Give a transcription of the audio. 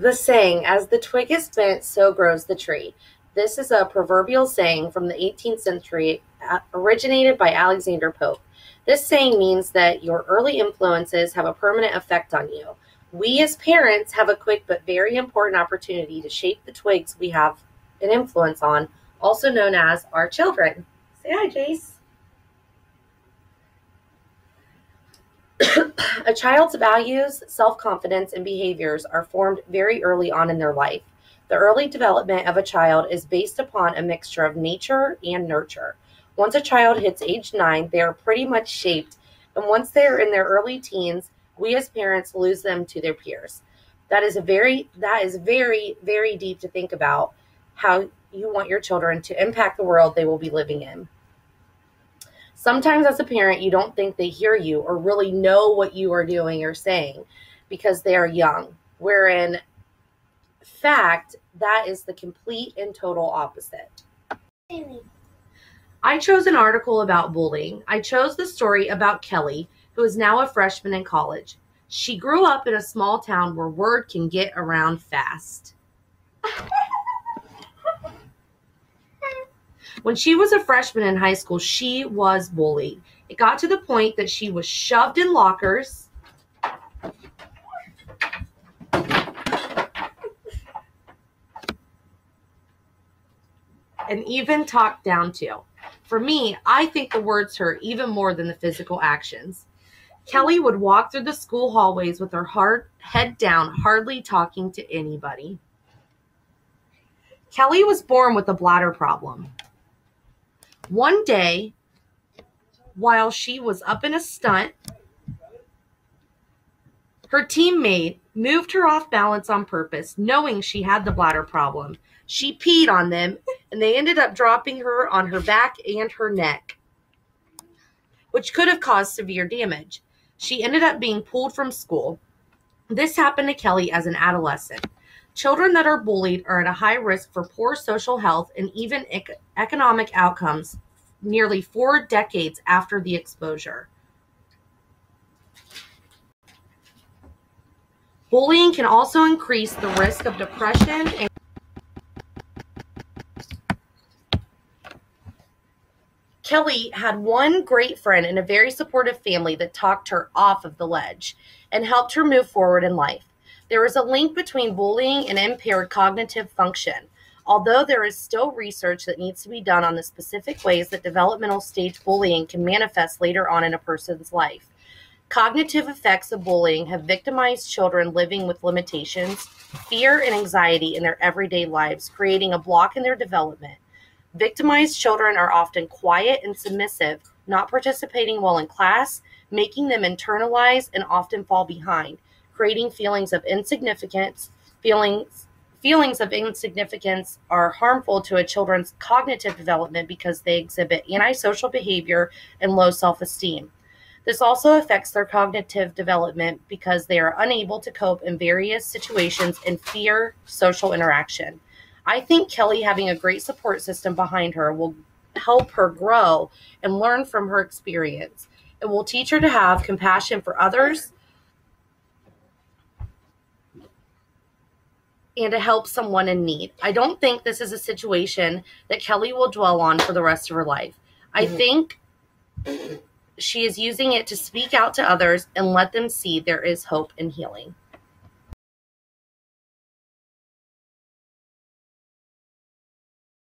The saying, as the twig is bent, so grows the tree. This is a proverbial saying from the 18th century, originated by Alexander Pope. This saying means that your early influences have a permanent effect on you. We as parents have a quick but very important opportunity to shape the twigs we have an influence on, also known as our children. Say hi, Jace. A child's values, self-confidence, and behaviors are formed very early on in their life. The early development of a child is based upon a mixture of nature and nurture. Once a child hits age 9, they are pretty much shaped, and once they are in their early teens, we as parents lose them to their peers. That is very, very deep to think about how you want your children to impact the world they will be living in. Sometimes as a parent, you don't think they hear you or really know what you are doing or saying because they are young, where in fact, that is the complete and total opposite. I chose an article about bullying. I chose the story about Kelly, who is now a freshman in college. She grew up in a small town where word can get around fast. When she was a freshman in high school, she was bullied. It got to the point that she was shoved in lockers and even talked down to. For me, I think the words hurt even more than the physical actions. Kelly would walk through the school hallways with her head down, hardly talking to anybody. Kelly was born with a bladder problem. One day, while she was up in a stunt, her teammate moved her off balance on purpose, knowing she had the bladder problem. She peed on them, and they ended up dropping her on her back and her neck, which could have caused severe damage. She ended up being pulled from school. This happened to Kelly as an adolescent. Children that are bullied are at a high risk for poor social health and even economic outcomes nearly 4 decades after the exposure. Bullying can also increase the risk of depression and Kelly had one great friend and a very supportive family that talked her off of the ledge and helped her move forward in life. There is a link between bullying and impaired cognitive function, although there is still research that needs to be done on the specific ways that developmental stage bullying can manifest later on in a person's life. Cognitive effects of bullying have victimized children living with limitations, fear, and anxiety in their everyday lives, creating a block in their development. Victimized children are often quiet and submissive, not participating well in class, making them internalize and often fall behind, creating feelings of insignificance. Feelings of insignificance are harmful to a children's cognitive development because they exhibit antisocial behavior and low self-esteem. This also affects their cognitive development because they are unable to cope in various situations and fear social interaction. I think Kelly having a great support system behind her will help her grow and learn from her experience. It will teach her to have compassion for others and to help someone in need. I don't think this is a situation that Kelly will dwell on for the rest of her life. I think she is using it to speak out to others and let them see there is hope and healing.